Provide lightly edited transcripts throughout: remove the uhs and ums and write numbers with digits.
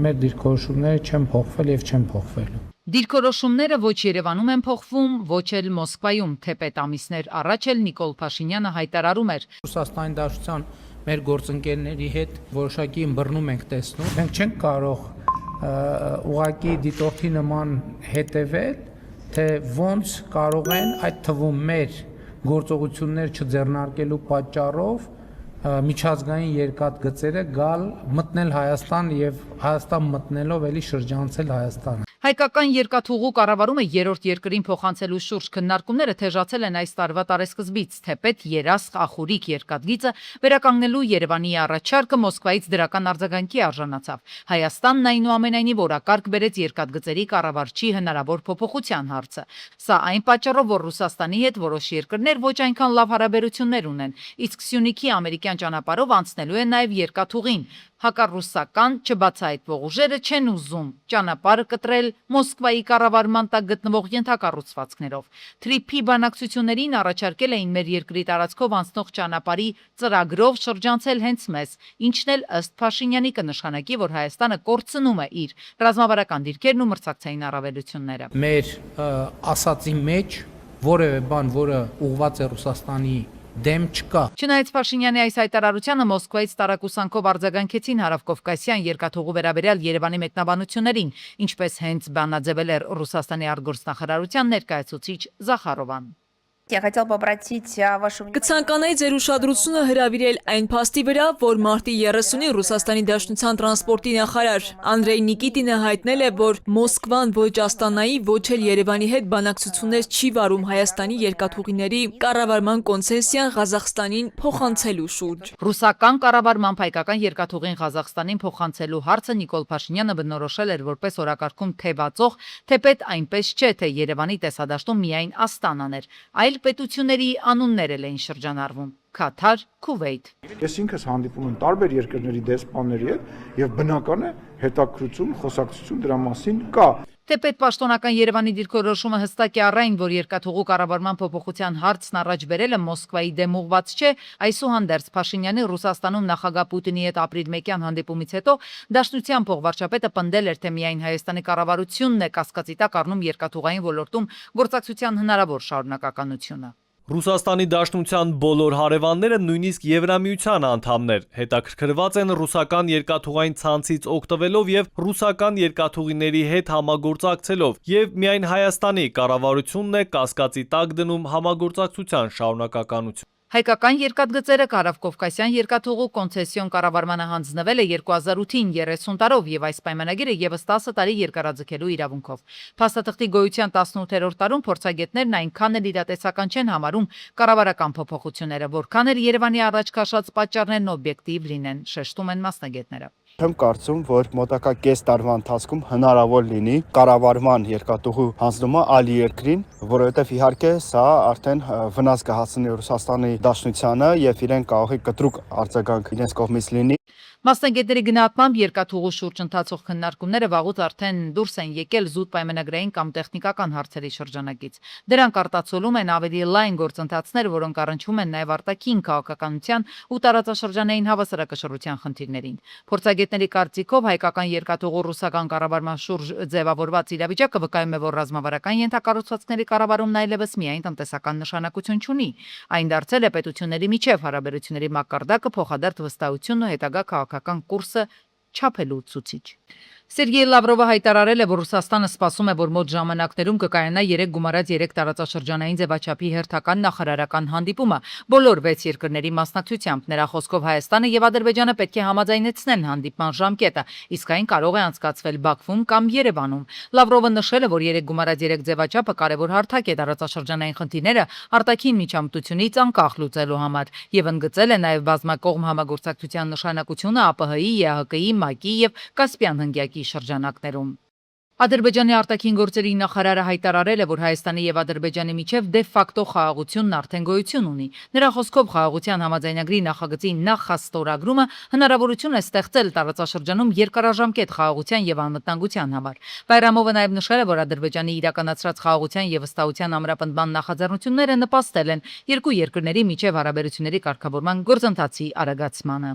Մեր դիրքորոշումները չեն փոխվել եւ չեն փոխվելու։ Դիրքորոշումները ոչ Երևանում են փոխվում, ոչ էլ Մոսկվայում, թեպետ ամիսներ առաջ էլ Նիկոլ Փաշինյանը հայտարարում էր. Ռուսաստանի Դաշնության մեր գործընկերների հետ որոշակի ըմբռնում ենք տեսնում։ Մենք չենք կարող ուղղակի դիտորդի նման հետևել, թե ոնց կարող են այդ թվում մեր գործողություններ չձեռնարկելու պատճառով միջազգային երկաթգծերը գալ մտնել Հայաստան եւ Հայաստան մտնելով էլի շրջանցել Հայաստանը։ Հայկական երկաթուղու կառավարումը երրորդ երկրին փոխանցելու շուրջ քննարկումները թեժացել են այս տարվա տարեսկզբից, թեպետ Երասխ Ախուրիկ երկաթգիծը վերականգնելու Երևանի առաջարկը Մոսկվայից դրական արձագանքի արժանացավ։ Հայաստանն այնուամենայնիվ օրակարգ բերեց երկաթգծերի կառավարչի հնարավոր փոփոխության հարցը։ Սա այն պատճառով, որ Ռուսաստանի հետ որոշ երկրներ ոչ այնքան լավ հարաբերություններ ունեն, իսկ Սյունիքի ամերիկյան ճանապարհով անցնելու է նաև երկաթուղին։ Հակառուսական չբացահայտվող ուժերը չեն ուզում ճանապարհը կտրել Մոսկվայի կառավարման տակ գտնվող ենթակառուցվածքներով։ Թրիփի բանակցություններին առաջարկել էին մեր երկրի տարածքով անցնող ճանապարհի ծրագրով շրջանցել հենց մեզ, ինչն էլ ըստ Փաշինյանի կնշանակի, որ Հայաստանը կորցնում է իր ռազմավարական դիրքերն ու մրցակցային առավելությունները։ Մեր ասացի մեջ որևէ բան, որը ուղղված է Ռուսաստանի դեմ չկա։ Չնայած Փաշինյանի այս հայտարարությանը Մոսկվայից տարակուսանքով արձագանքեցին Հարավկովկասյան երկաթուղու վերաբերյալ Երևանի մեկնաբանություններին, ինչպես հենց բանաձևել էր Ռուսաստանի արտգործնախարարության ներկայացուցիչ Զախարովան։ Я хотел бы обратить ваше внимание. Կցանկանայի ձեր ուշադրությունը հրավիրել այն փաստի վրա, որ մարտի 30-ին Ռուսաստանի Դաշնության տրանսպորտի նախարար Անդրեյ Նիկիտինը հայտնել է, որ Մոսկվան ոչ Աստանայի, ոչ էլ Երևանի հետ բանակցություններ չի վարում Հայաստանի երկաթուղիների կառավարման կոնցեսիան Ղազախստանին փոխանցելու շուրջ։ Ռուսական կառավարման հայկական երկաթուղին Ղազախստանին փոխանցելու հարցը Նիկոլ Փաշինյանը բնորոշել էր որպես օրակարգում թեվածող, թեպետ այնպես չէ, թե Երևանի տեսադաշտում միայն Աստանան էր, այլ պետությունների անուններ էլ էին շրջանառվում՝ Քաթար, Քուվեյթ։ Ես ինքս հանդիպում եմ տարբեր երկրների դեսպանների հետ եւ բնական է հետաքրություն, խոսակցություն դրա մասին կա։ Թեպետ պաշտոնական Երևանի դիրքորոշումը հստակ է առ այն, որ երկաթուղու կառավարման փոփոխության հարցն առաջ բերելը Մոսկվայի դեմ ուղղված չէ, այսուհանդերձ Փաշինյանի Ռուսաստանում նախագահ Պուտինի հետ ապրիլ 1-յան հանդիպումից հետո Դաշնության փոխվարչապետը պնդել էր, թե միայն Հայաստանի կառավարությունն է կասկածի տակ առնում երկաթուղային ոլորտում գործակցության հնարավոր շարունակականությունը։ Ռուսաստանի Դաշնության բոլոր հարևանները նույնիսկ Եվրամիության անդամներ հետաքրքրված են ռուսական երկաթուղային ցանցից օգտվելով եւ ռուսական երկաթուղիների հետ համագործակցելով եւ միայն Հայաստանի կառավարությունն է կասկածի տակ դնում համագործակցության շարունակականություն։ Հայկական երկաթգծերը Հարավկովկասյան երկաթուղու կոնցեսիոն կառավարմանը հանձնվել է 2008-ին 30 տարով եւ այս պայմանագիրը եւս 10 տարի երկարաձգելու իրավունքով։ Փաստաթղթի գոյության 18-րդ տարում փորձագետներն այնքան էլ իրատեսական չեն համարում կառավարական փոփոխությունները, որքան էլ Երևանի առաջ քաշած պատճառներն օբյեկտիվ լինեն, շեշտում են մասնագետները։ Չեմ կարծում, որ մոտակա կես տարվա ընթացքում հնարավոր լինի կառավարման երկաթուղու հանձնումը այլ երկրին, որովհետև իհարկե սա արդեն վնաս կհասցնի Ռուսաստանի Դաշնությանը եւ իրեն կարող է կտրուկ արձագանք իրենց կողմից լինի։ Մասնագետների գնահատմամբ երկաթուղու շուրջ ընթացող քննարկումները վաղուց արդեն դուրս են եկել զուտ պայմանագրային կամ տեխնիկական հարցերի շրջանակից։ Դրանք արտացոլում են ավելի լայն գործընթացներ, որոնք առնչվում են նաև արտաքին քաղաքականության ու տարածաշրջանային հավասարակշռության խնդիրներին։ Փորձագետների կարծիքով հայկական երկաթուղու ռուսական կառավարման շուրջ ձևավորված իրավիճակը վկայում է, որ ռազմավարական ենթակառուցվածքների կառավարումն այլևս միայն տնտեսական նշանակություն չունի։ Այն դարձել է պետությունների միջև հարաբերությունների մակարդակը, փոխադարձ վստահությունն ու հետագա քաղաքական կուրսը չափելու ցուցիչ։ Սերգեյ Լավրովը հայտարարել է, որ Ռուսաստանը սպասում է, որ մոտ ժամանակներում կկայանա 3+3 տարածաշրջանային ձևաչափի հերթական նախարարական հանդիպումը բոլոր 6 երկրների մասնակցությամբ։ Նրա խոսքով Հայաստանը եւ Ադրբեջանը պետք է համաձայնեցնեն հանդիպման ժամկետը, իսկ այն կարող է անցկացվել Բաքվում կամ Երևանում։ Լավրովը նշել է, որ 3+3 ձևաչափը կարևոր հարթակ է տարածաշրջանային խնդիրները արտաքին միջամտությունից անկախ լուծելու համար եւ ընդգծել է նաեւ բազմակողմ համագործակցության նշանակությունը ԱՊՀ-ի, ԵԱՀԿ-ի, ՄԱԿ-ի եւ Կասպյան հնգյակի շրջանակներում։ Ադրբեջանի արտաքին գործերի նախարարը հայտարարել է, որ Հայաստանի եւ Ադրբեջանի միջև դե ֆակտո խաղաղությունն արդեն գոյություն ունի։ Նրա խոսքով խաղաղության համաձայնագրի նախագծի նախաստորագրումը հնարավորություն է ստեղծել տարածաշրջանում երկարաժամկետ խաղաղության եւ անվտանգության համար։ Բայրամովը նաեւ նշել է, որ Ադրբեջանի իրականացրած խաղաղության եւ վստահության ամրապնդման նախաձեռնությունները նպաստել են երկու երկրների միջև հարաբերությունների կարգավորման գործընթացի արագացմանը։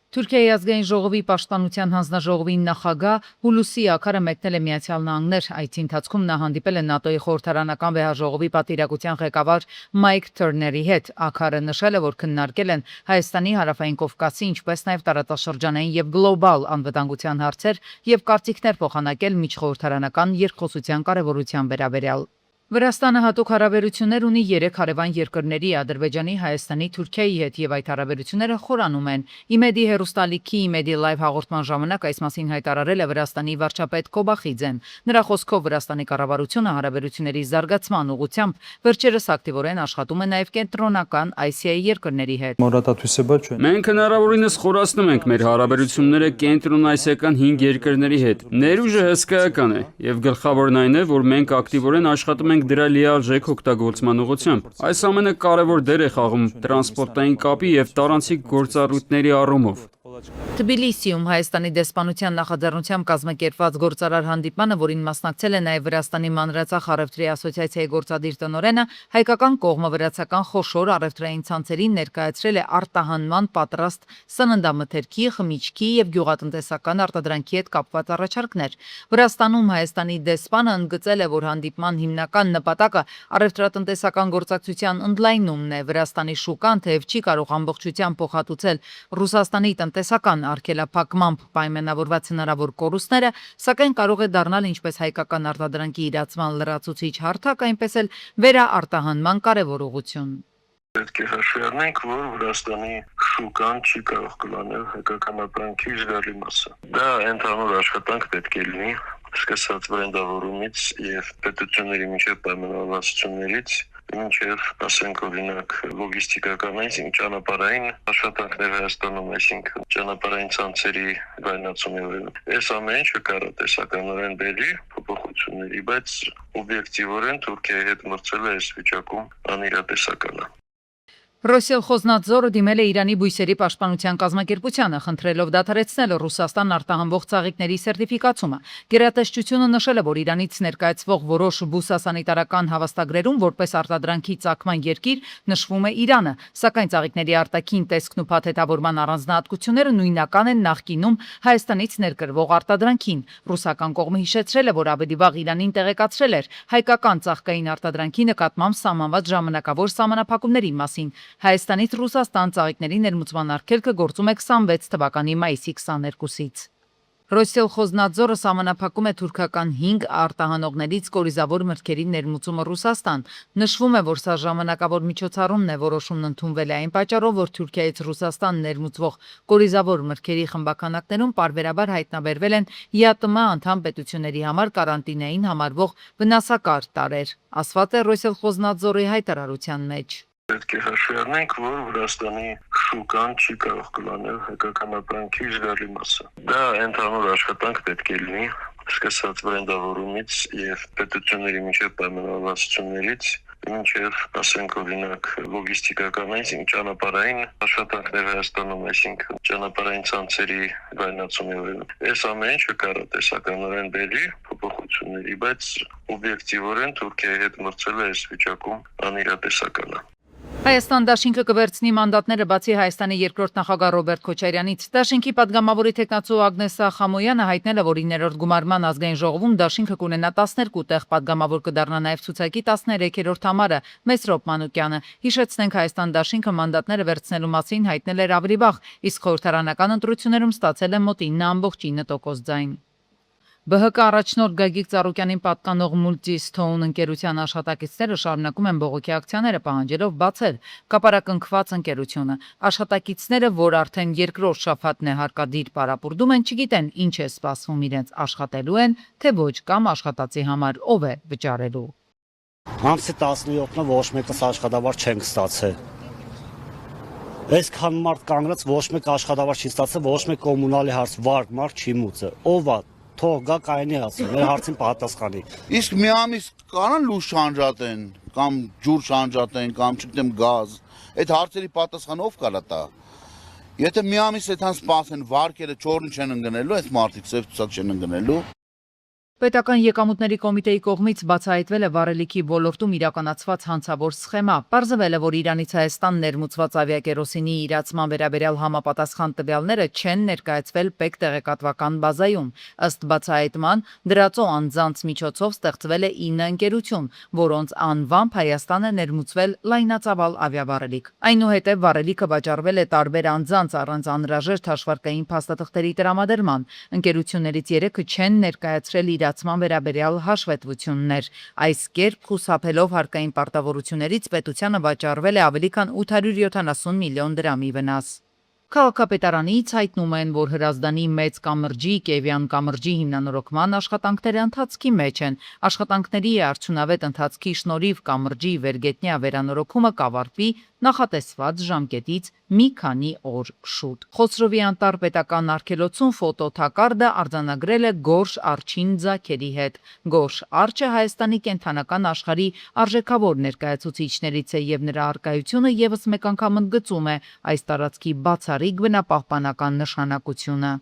Թուրքիայի ազգային ժողովի պաշտպանության հանձնաժողովի նախագահ Հուլուսի Աքարը մեկնել է Միացյալ Նահանգներ։ Այդ ընթացքում նա հանդիպել է ՆԱՏՕ-ի խորհրդարանական վեհաժողովի պատվիրակության ղեկավար Մայք Թերների հետ։ Աքարը նշել է, որ քննարկել են Հայաստանի հարավային Կովկասի, ինչպես նաև տարածաշրջանային եւ գլոբալ անվտանգության հարցեր եւ կարծիքներ փոխանակել միջխորհրդարանական երկխոսության կարեւորության վերաբերյալ։ Վրաստանը հատուկ հարաբերություններ ունի 3 հարևան երկրների՝ Ադրբեջանի, Հայաստանի, Թուրքիայի հետ եւ այդ հարաբերությունները խորանում են։ Իմեդի հերոստալիքի Իմեդի լայվ հաղորդման ժամանակ այս մասին հայտարարել է Վրաստանի վարչապետ Կոբախիձեն։ Նրա խոսքով Վրաստանի կառավարությունը հարաբերությունների զարգացման ուղղությամբ վերջերս ակտիվորեն աշխատում է նաև կենտրոնական Ասիայի երկրների հետ։ Մենք հնարավորինս խորացնում ենք մեր հարաբերությունները կենտրոնասիական 5 երկրների հետ։ Ներուժը հսկայական է եւ գլխավորն այն է, որ մենք ակտիվորեն աշխատում ենք դրա լիարժեք օգտագործման ուղղությամբ։ Այս ամենը կարևոր դեր է խաղում տրանսպորտային կապի եւ տարանցիկ գործառույթների առումով։ Թբիլիսիում Հայաստանի դեսպանության նախաձեռնությամբ կազմակերպված գործարար հանդիպմանը, որին մասնակցել է նաև Վրաստանի մանրածախ առևտրի ասոցիացիայի գործադիր տնօրենը, հայկական կողմը վրացական խոշոր առևտրային ցանցերին ներկայացրել է արտահանման պատրաստ սննդամթերքի, խմիչքի եւ գյուղատնտեսական արտադրանքի հետ կապված առաջարկներ։ Վրաստանում Հայաստանի դեսպանը ընդգծել է, որ հանդիպման հիմնական նպատակը առևտրատնտեսական գործակցության ընդլայնումն է։ Վրաստանի շուկան թեև չի կարող ամբողջությամբ փոխհատուցել Ռուսաստանի տնտեսական արգելափակմամբ պայմանավորված հնարավոր կորուստները, սակայն կարող է դառնալ ինչպես հայկական արտադրանքի իրացման լրացուցիչ հարթակ, այնպես էլ վերաարտահանման կարևոր ուղղություն։ Պետք է հաշվի առնենք, որ Վրաստանի շուկան չի կարող կլանել հայկական ապրանքի զգալի մասը։ Դա ընդհանուր աշխատանք պետք է լինի, սկսած բրենդավորումից եւ պետությունների միջև պայմանավորվածություններից մինչև, ասենք, օրինակ, լոգիստիկական, այսինքն ճանապարհային աշխատանքներ Հայաստանում, այսինքն ճանապարհային ցանցերի գայնացումն։ Այս ամեն ինչը կարող տեսականորեն բերի փոփոխությունների, բայց օբյեկտիվորեն Թուրքիայի հետ մրցելը այս վիճակում անիրատեսական է։ Ռոսիալ Խոզնադզորը դիմել է Իրանի բույսերի պաշտպանության կազմակերպությանը, խնդրելով դադարեցնել Ռուսաստան արտահանվող ծաղիկների սերտիֆիկացումը։ Գերատեսչությունը նշել է, որ Իրանից ներկայացվող որոշ բուսասանիտարական հավաստագրերում որպես արտադրանքի ծագման երկիր նշվում է Իրանը, սակայն ծաղիկների արտաքին տեսքն ու փաթեթավորման առանձնահատկությունները նույնական են նախկինում Հայաստանից ներկրվող արտադրանքին։ Ռուսական կողմը հիշեցրել է, որ ավելի վաղ Իրանին տեղեկացրել էր հայկական ծաղկային արտադրանքի նկատմամբ սահմանված ժամանակավոր սահմանափակումների մասին։ Հայաստանից Ռուսաստան ծաղիկների ներմուծման արգելքը գործում է 26 թվականի մայիսի 22-ից։ Ռոսիալ Խոզնադզորը սահմանափակում է թուրքական 5 արտահանողներից կորիզավոր մրգերի ներմուծումը Ռուսաստան։ Նշվում է, որ սա ժամանակավոր միջոցառումն է, որոշումն ընդունվել է այն պատճառով, որ Թուրքիայից Ռուսաստան ներմուծվող կորիզավոր մրգերի խմբականակներում պարբերաբար հայտնաբերվել են ԵԱՏՄ անդամ պետությունների համար կարանտինային համարվող վնասակար տարրեր, ասված է Ռոսիալ Խոզնադզորի հայտարարության մեջ։ Պետք է հաշվի առնենք, որ Վրաստանի շուկան չի կարող կլանել հայկական ապրանքի զգալի մասը։ Դա ընդհանուր աշխատանք պետք է լինի, սկսած բրենդավորումից եւ պետությունների միջև պայմանավորվածություններից մինչև, ասենք, օրինակ, լոգիստիկական, այսինքն ճանապարհային աշխատանքներ Հայաստանում, այսինքն ճանապարհային ցանցերի գայնացումն։ Այս ամեն ինչը կարող տեսականորեն բերի փոփոխությունների, բայց օբյեկտիվորեն Թուրքիայի հետ մրցելը այս վիճակում անիրատեսական է։ Հայաստան դաշինքը կվերցնի մանդատները բացի Հայաստանի երկրորդ նախագահ Ռոբերտ Քոչարյանից։ Դաշինքի падգամավորի տեխնացու Ագնեսա Խամոյանը հայտնել է, որ 9-րդ գումարման ազգային ժողովում դաշինքը կունենա 12 տեղ, падգամավոր կդառնա նաև ցուցակի 13-րդ համարը Մեսրոպ Մանուկյանը։ Հիշեցնենք, Հայաստան դաշինքը մանդատները վերցնելու մասին հայտնել էր ավելի վաղ, իսկ խորհրդարանական ընտրություններում ստացել է մոտ 9.9% ձայն։ ԲՀԿ առաջնորդ Գագիկ Ծառուկյանին պատկանող Multi-Stone ընկերության աշխատակիցները շարունակում են բողոքի ակցիաները պահանջելով բացել կապարակնքված ընկերությունը։ Աշխատակիցները, որ արդեն երկրորդ շաբաթն է հարկադիր պարապուրդում են, չգիտեն ինչ է սպասվում իրենց աշխատելու են, թե ոչ կամ աշխատածի համար ով է վճարելու։ Ամսի 17-ը ոչ մեկս աշխատավար չենք ստացել։ Այսքան մարդ կանգնած ոչ մեկ աշխատավար չի ստացել, ոչ մեկ կոմունալի հարց վարկ մարդ չի մուծը։ Ով է թող գա կայանի ասի, մեր հարցին պատասխանի։ Իսկ մի ամիս կարան լույս շանջատեն, կամ ջուր շանջատեն, կամ չգիտեմ գազ, այդ հարցերի պատասխանը ով կարա տա։ Եթե մի ամիս այդքան սպասեն վարկերը չորն չեն ընկնելու, այս մարդիկ ծև ցուցակ չեն ընկնելու։ Պետական եկամուտների կոմիտեի կողմից բացահայտվել է վառելիքի ոլորտում իրականացված հանցավոր սխեմա։ Պարզվել է, որ Իրանից Հայաստան ներմուծված ավիակերոսինի իրացման վերաբերյալ համապատասխան տվյալները չեն ներկայացվել ՊԵԿ տեղեկատվական բազայում։ Ըստ բացահայտման, դրածո անձանց միջոցով ստեղծվել է 9 ընկերություն, որոնց անվամբ Հայաստանը ներմուծվել լայնածավալ ավիավառելիք։ Այնուհետև վառելիքը վաճառվել է տարբեր անձանց առանց անհրաժեշտ հաշվարկային փաստաթղթերի տրամադրման։ Ընկերություններից 3-ը չեն ներկայացրել իրացման վերաբերյալ հաշվետվություններ։ Այս կերպ խուսափելով հարկային պարտավորություններից պետությանը վաճառվել է ավելի քան 870 միլիոն դրամի վնաս։ Քաղաքապետարանից հայտնում են, որ Հրազդանի Մեծ կամրջի Կևյան կամրջի հիմնանորոգման աշխատանքները ընթացքի մեջ են։ Աշխատանքների արդյունավետ ընթացքի շնորհիվ կամրջի վերգետնյա վերանորոգումը կավարտվի նախատեսված ժամկետից մի քանի օր շուտ։ Խոսրովի անտառ պետական արգելոցում ֆոտոթակարդը արձանագրել է Գորշ Արջին Ձաքերի հետ։ Գորշ Արջը Հայաստանի կենդանական աշխարհի արժեքավոր ներկայացուցիչներից է եւ նրա արկայությունը եւս մեկ անգամ ընդգծում է այս տարածքի բացառիկ բնապահպանական նշանակությունը։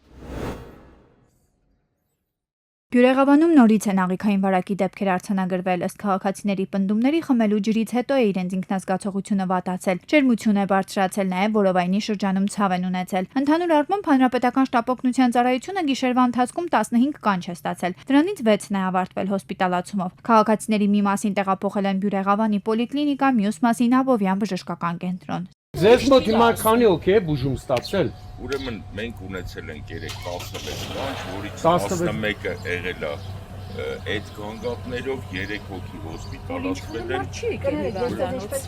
Բյուրեղավանում նորից են աղիքային վարակի դեպքեր արձանագրվել, ըստ քաղաքացիների պնդումների խմելու ջրից հետո է իրենց ինքնազգացողությունը վատացել, ջերմությունը է բարձրացել, նաև որովայնի շրջանում ցավ են ունեցել։ Ընդհանուր առմամբ Հանրապետական շտապօգնության ծառայությունը գիշերվա ընթացքում 15 կանչ է ստացել, դրանից 6-ն է ավարտվել հոսպիտալացումով։ Քաղաքացիների մի մասին տեղափոխել են Բյուրեղավանի պոլիկլինիկա, մյուս մասին Աբովյան բժշկական կենտրոն։ Ձեզ մոտ հիմա քանի օքի է բուժում ստացել։ Ուրեմն մենք ունեցել ենք 16 կանչ, որից 11-ը եղել է այդ գանգատներով, 3 հոգի հոսպիտալացվել են։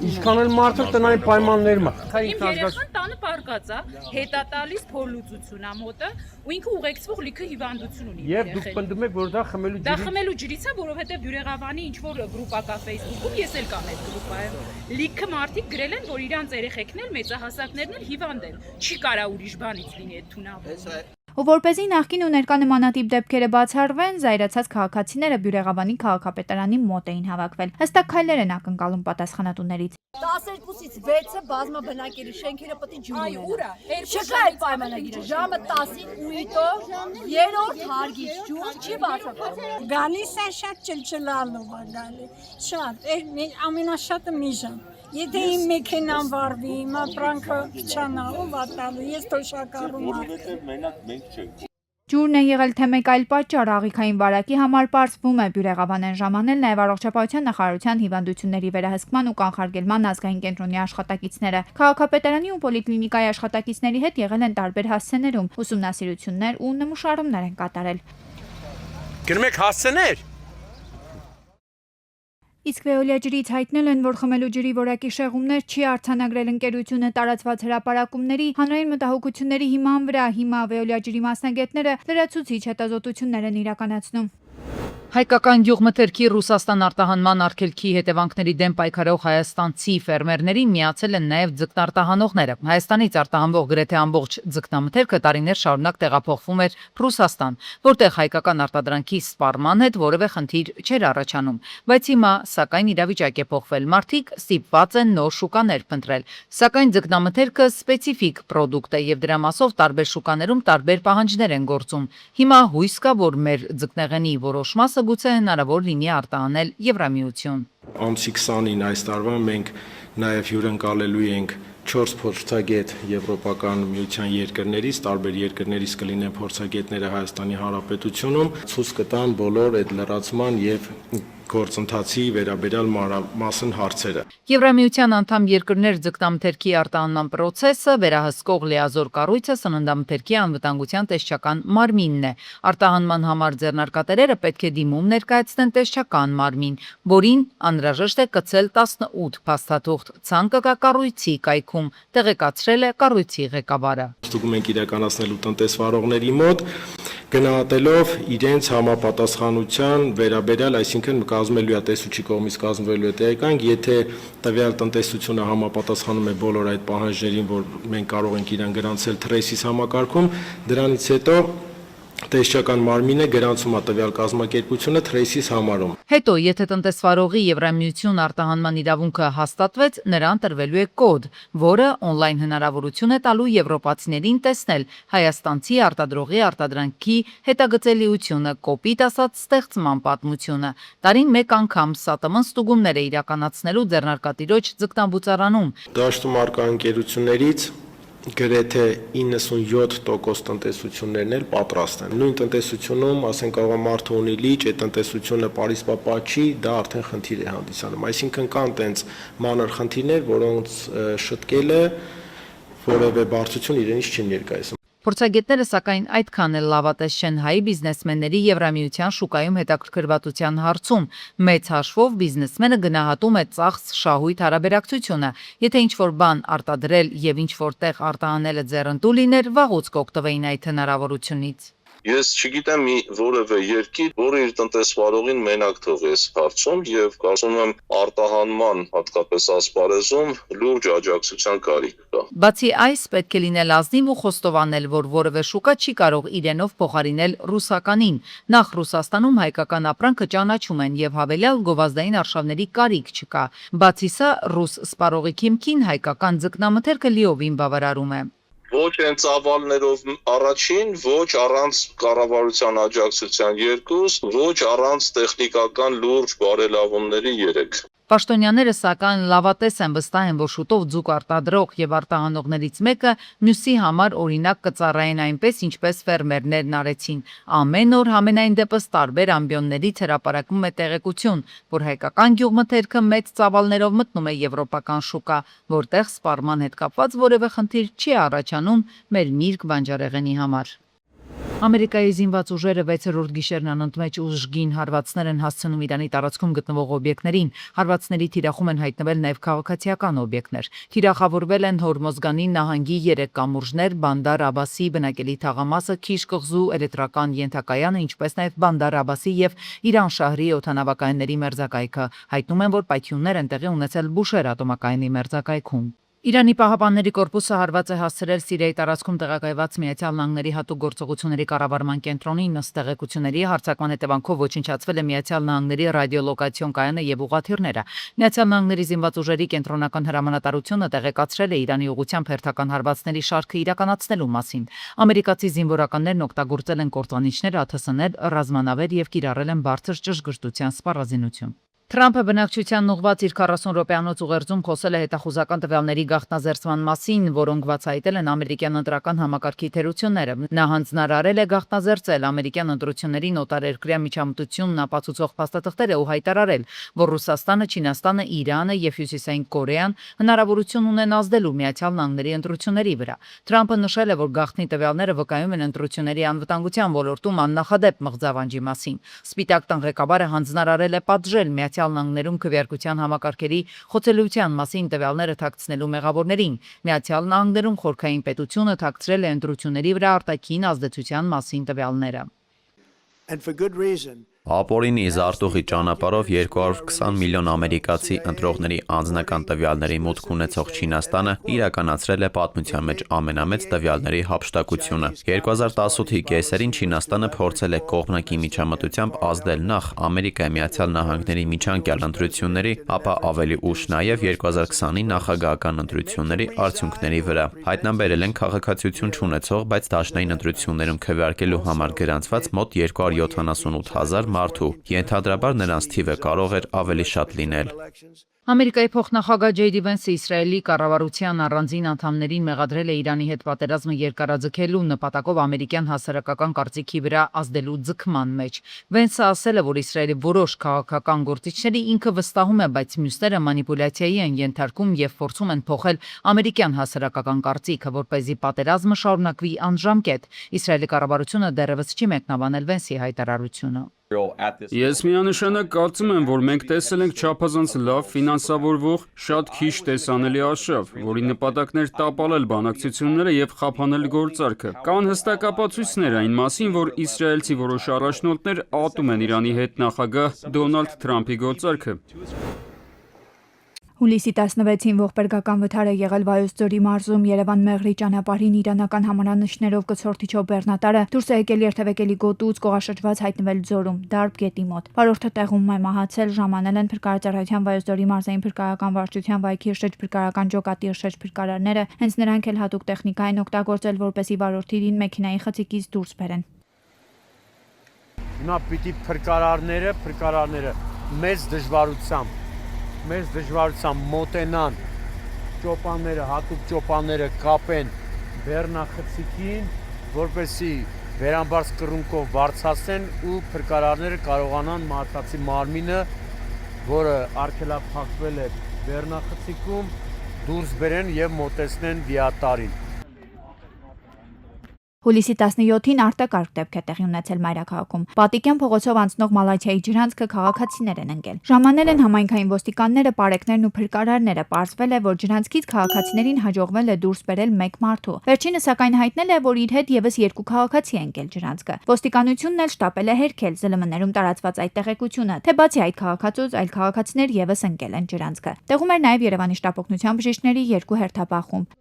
Ինչքան էլ մարդը տնային պայմաններում է։ Իմ երեխան տանը պարկած է, հետա տալիս փորլուծություն է մոտը, ու ինքը ուղեկցվող լիքը հիվանդություն ունի։ Եվ դուք պնդում եք, որ դա խմելու ջրից։ Դա խմելու ջրից է, որովհետև Բյուրեղավանի ինչ որ գրուպա կա Facebook-ում, ես էլ կամ այդ գրուպայում։ Լիքը մարդիկ գրել են, որ իրանց երեխեքն էլ մեծահասակներն էլ հիվանդ են։ Չի կարա ուրիշ բանից լինի այդ թունավորումը։ Ու որպեսզի նախկին ու ներկա նմանատիպ դեպքերը բացառվեն, զայրացած քաղաքացիները Բյուրեղավանի քաղաքապետարանի մոտ էին հավաքվել։ Հստակ քայլեր են ակնկալում պատասխանատուներից։ 12-ից 6-ը բազմաբնակելի շենքերը պետք է ջուր ունենան։ Չկա այդ պայմանագիրը, ժամը 10-ին ուիտո, երրորդ հարգից ջուր չի բացատրվում։ Գալիս է շատ ճլճլալով է գալի։ Շատ, ամենաշատը մի ժամ։ Եթե իմ մեքենան վարվի, իմ ապրանքը փչանա, ով է տալու, ես թոշակառում եմ։ Որովհետև մենակ մենք չենք։ Ջուրն է եղել թե մեկ այլ պատճառ աղիքային վարակի համար պարզվում է Բյուրեղավանեն ժամանել նաև առողջապահության նախարարության հիվանդությունների վերահսկման ու կանխարգելման ազգային կենտրոնի աշխատակիցները։ Քաղաքապետարանի ու պոլիկլինիկայի աշխատակիցների հետ եղել են տարբեր հասցեներում, ուսումնասիրություններ ու նմուշարումներ են կատարել։ Գնում եք հասցեներ։ Իսկ Veolia ջրից հայտնել են, որ խմելու ջրի որակի շեղումներ չի արձանագրել ընկերությունը տարածված հրապարակումների հանրային մտահոգությունների հիման վրա։ Հիմա Veolia ջրի մասնագետները լրացուցիչ հետազոտություններ են իրականացնում։ Հայկական գյուղմթերքի Ռուսաստան արտահանման արգելքի հետևանքների դեմ պայքարող հայաստանցի ֆերմերներին միացել են նաև ձկնարտահանողները։ Հայաստանից արտահանվող գրեթե ամբողջ ձկնամթերքը տարիներ շարունակ տեղափոխվում էր Ռուսաստան, որտեղ հայկական արտադրանքի սպառման հետ որևէ խնդիր չէր առաջանում։ Բայց հիմա սակայն իրավիճակ է փոխվել։ Մարդիկ ստիպված են նոր շուկաներ փնտրել։ Սակայն ձկնամթերքը սպეციფიկ պրոդուկտ է եւ դրա մասով տարբեր շուկաներում տարբեր պահանջներ են գործում։ Հիմա հույս կա, որ մեր ձկնեղենի որոշ մասը գուցե հնարավոր լինի արտահանել Եվրամիություն։ Ամսի 20-ին այս տարվա մենք նաև հյուրընկալելու ենք 4 փորձագետ Եվրոպական միության երկրներից, տարբեր երկրներից կլինեն փորձագետները Հայաստանի Հանրապետությունում, ցույց կտան բոլոր այդ լրացման եւ գործընթացի վերաբերյալ մանրամասն հարցերը։ Եվրամիության անդամ երկրներ ձկնամթերքի արտահանման process-ը վերահսկող լիազոր կառույցը սննդամթերքի անվտանգության տեսչական մարմինն է։ Արտահանման համար ձեռնարկատերերը պետք է դիմում ներկայացնեն տեսչական մարմին, որին անհրաժեշտ է կցել 18 փաստաթուղթ։ Ցանկը կա կառույցի կայքում, տեղեկացրել է կառույցի ղեկավարը։ Ստուգում ենք իրականացնելու տնտեսվարողների մոտ գնահատելով իրենց համապատասխանության վերաբերյալ, այսինքն կազմելու է տեսուչի կողմից կազմվելու է տեղեկանք, եթե տվյալ տնտեսությունը համապատասխանում է բոլոր այդ պահանջներին, որ մենք կարող ենք իրան գրանցել TRES-ից համակարգում, դրանից հետո տեսչական մարմինը գրանցում է տվյալ կազմակերպությունը թրեյսիս համարում։ Հետո, եթե տնտեսվարողի Եվրամիություն արտահանման իրավունքը հաստատվեց, նրան տրվելու է կոդ, որը օնլայն հնարավորություն է տալու եվրոպացիներին տեսնել հայաստանցի արտադրողի արտադրանքի հետագծելիությունը, կոպիտ ասած ստեղծման պատմությունը։ Տարին մեկ անգամ ՍԱՏՄ-ն ստուգումներ է իրականացնելու ձեռնարկատիրոջ ձկնաբուծարանում։ Դաշտում արկա ընկերություններից գրեթե 97% տնտեսություններն էլ պատրաստ են։ Նույն տնտեսությունում, ասենք, կարող է մարդը ունի լիճ, այդ տնտեսությունը պարիսպապա չի, դա արդեն խնդիր է հանդիսանում։ Այսինքն կան տենց մանր խնդիրներ, որոնց շտկելը որևէ բարձրություն իրենից չի ներկայացնում։ Փորձագետները սակայն այդքան էլ լավատես չեն հայ բիզնեսմենների Եվրամիության շուկայում հետաքրքրվածության հարցում։ Մեծ հաշվով բիզնեսմենը գնահատում է ծախս շահույթ հարաբերակցությունը։ Եթե ինչ-որ բան արտադրել եւ ինչ-որ տեղ արտահանելը ձեռնտու լիներ, վաղուց կօգտվեին այդ հնարավորությունից։ Ես չգիտեմ որևէ երկիր, որը իր տնտեսվարողին մենակ թողի այս հարցում եւ կարծում եմ արտահանման հատկապես ասպարեզում լուրջ աջակցության կարիք կա։ Բացի այս, պետք է լինել ազնիվ ու խոստովանել, որ որևէ շուկա չի կարող իրենով փոխարինել ռուսականին։ Նախ Ռուսաստանում հայկական ապրանքը ճանաչում են եւ հավելյալ գովազդային արշավների կարիք չկա։ Բացի սա, ռուս սպառողի քիմքին հայկական ձկնամթերքը լիովին բավարարում է։ Ոչ այն ծավալներով առաջին, ոչ առանց կառավարության աջակցության երկուս, ոչ առանց տեխնիկական լուրջ բարելավումների երեք։ Պաշտոնյաները սակայն լավատես են, վստահ են, որ շուտով ձուկ արտադրող եւ արտահանողներից մեկը մյուսի համար օրինակ կծառայեն այնպես, ինչպես ֆերմերներն արեցին։ Ամեն օր համենայն դեպս տարբեր ամբիոններից հրապարակվում է տեղեկություն, որ հայկական գյուղմթերքը մեծ ծավալներով մտնում է եվրոպական շուկա, որտեղ սպառման հետ կապված որևէ խնդիր չի առաջանում մեր միրգ բանջարեղենի համար։ Ամերիկայի զինված ուժերը 6-րդ գիշերն անընդմեջ ուժգին հարվածներ են հասցնում Իրանի տարածքում գտնվող օբյեկտներին։ Հարվածների թիրախում են հայտնվել նաև քաղաքացիական օբյեկտներ։ Թիրախավորվել են Հորմոզգանի նահանգի 3 կամուրջներ, Բանդար Աբասի բնակելի թաղամասը, Քիշ կղզու էլեկտրական ենթակայանը, ինչպես նաև Բանդար Աբասի եւ Իրան շահրի օդանավակայանների մերձակայքը։ Հայտնում են, որ պայթյուններ են տեղի ունեցել Բուշեր ատոմակայանի մերձակայքում։ Իրանի պահապանների կորպուսը հարված է հասցրել Սիրիայի տարածքում տեղակայված Միացյալ Նահանգների հատուկ գործողությունների կառավարման կենտրոնին, ըստ տեղեկությունների հարձակման հետևանքով ոչնչացվել է Միացյալ Նահանգների ռադիոլոկացիոն կայանը եւ ուղղաթիռները։ Միացյալ Նահանգների զինված ուժերի կենտրոնական հրամանատարությունը տեղեկացրել է Իրանի ուղղությամբ հերթական հարվածների շարքը իրականացնելու մասին։ Ամերիկացի զինվորականներն օգտագործել են կործանիչներ, ԱԹՍ-ներ, ռազմանավեր եւ կիրառել են բարձր ճշգրտության սպառազինություն։ Թրամփը բնակչությանն ուղղված իր 40 րոպեանոց ուղերձում խոսել է հետախուզական տվյալների գաղտնազերծման մասին, որոնք բացահայտել են ամերիկյան ընտրական համակարգի թերությունները։ Նա հանձնարարել է գաղտնազերծել ամերիկյան ընտրություններին օտարերկրյա միջամտությունն ապացուցող փաստաթղթերը ու հայտարարել, որ Ռուսաստանը, Չինաստանը, Իրանը եւ Հյուսիսային Կորեան հնարավորություն ունեն ազդելու Միացյալ Նահանգների ընտրությունների վրա։ Թրամփը նշել է, որ գաղտնի տվյալները վկայում են ընտրությունների անվտանգության ոլորտում աննախադեպ մղձավանջի մասին։ Սպիտակ տան ղեկավարը հանձնարարել է պատժել Միացյալ Նահանգներում քվեարկության համակարգերի խոցելիության մասին տվյալները թաքցնելու մեղավորներին։ Միացյալ Նահանգներում խորհրդային պետությունը թաքցրել է ընտրությունների վրա արտաքին ազդեցության մասին տվյալները։ Ապօրինի զարտուղի ճանապարհով 220 միլիոն ամերիկացի ընտրողների անձնական տվյալների մուտք ունեցող Չինաստանը իրականացրել է պատմության մեջ ամենամեծ տվյալների հափշտակությունը։ 2018-ի կեսերին Չինաստանը փորձել է կողմնակի միջամտությամբ ազդել նախ Ամերիկայի Միացյալ Նահանգների միջանկյալ ընտրությունների, ապա ավելի ուշ նաև 2020-ի նախագահական ընտրությունների արդյունքների վրա։ Հայտնաբերել են քաղաքացիություն չունեցող, բայց դաշնային ընտրություններում քվեարկելու համար գրանցված մոտ 278,000 մարդու, ենթադրաբար նրանց թիվը կարող էր ավելի շատ լինել։ Ամերիկայի փոխնախագահ Ջեյ Վենսը Իսրայելի կառավարության առանձին անդամներին մեղադրել է Իրանի հետ պատերազմը երկարաձգելու նպատակով ամերիկյան հասարակական կարծիքի վրա ազդելու ձգման մեջ։ Վենսը ասել է, որ Իսրայելի որոշ քաղաքական գործիչների ինքը վստահում է, բայց մյուսները մանիպուլյացիայի են ենթարկում եւ փորձում են փոխել ամերիկյան հասարակական կարծիքը, որպեսզի պատերազմը շարունակվի անժամկետ։ Իսրայելի կառավարությունը դեռևս չի մեկնաբանել Վենսի հայտարարությունը։ Ես միանշանակ կարծում եմ, որ մենք տեսել ենք չափազանց լավ ֆինանսավորվող, շատ քիչ տեսանելի արշավ, որի նպատակն էր տապալել բանակցությունները եւ խափանել գործարքը։ Կան հստակ ապացույցներ այն մասին, որ իսրայելցի որոշ առաջնորդներ ատում են Իրանի հետ նախագահ Դոնալդ Թրամփի գործարքը։ Հուլիսի 16-ին ողբերգական վթար է եղել Վայոց ձորի մարզում Երևան-Մեղրի ճանապարհին իրանական համարանիշներով կցորդիչով բեռնատարը դուրս է եկել երթևեկելի գոտուց կողաշրջված հայտնվել ձորում Դարբ գետի մոտ։ Վարորդը տեղում է մահացել, ժամանել են Փրկարարծառայության Վայոց ձորի մարզային փրկարարական վարչության Վայքի շրջփրկարարական Ջոկատի շրջփրկարարները, հենց նրանք էլ հատուկ տեխնիկա են օգտագործել, որպեսզի վարորդին մեքենայի խցիկից դուրս բերեն։ Հիմա պիտի փրկարարները մեծ դժվարությամբ մոտենան հատուկ ճոպանները կապեն բեռնախցիկին, որպեսզի վերամբարձ կռունկով բարձրացնեն ու փրկարարները կարողանան մարդացի մարմինը, որը արգելափակվել է բեռնախցիկում, դուրս բերեն եւ մոտեցնեն վիատարին։ Հուլիսի 17-ին արտակարգ դեպք է տեղի ունեցել Մայրաքաղաքում։ Պատիկյան փողոցով անցնող Մալաթիայի ջրանցքը քաղաքացիներ են ընկել։ Ժամանել են համայնքային ոստիկանները, պարեկներն ու փրկարարները։ Պարզվել է, որ ջրանցքից քաղաքացիներին հաջողվել է դուրս բերել 1 մարդու։ Վերջինը սակայն հայտնել է, որ իր հետ եւս 2 քաղաքացի է ընկել ջրանցքը։ Ոստիկանությունն էլ շտապել է հերքել ԶԼՄ-ներում տարածված այդ տեղեկությունը, թե բացի այդ քաղաքացուց այլ քաղաքացիներ եւս ընկել են ջրանցքը։ Տեղում էր նաեւ Երևանի շտապօգնության բժիշկների 2 հերթապահ խումբ։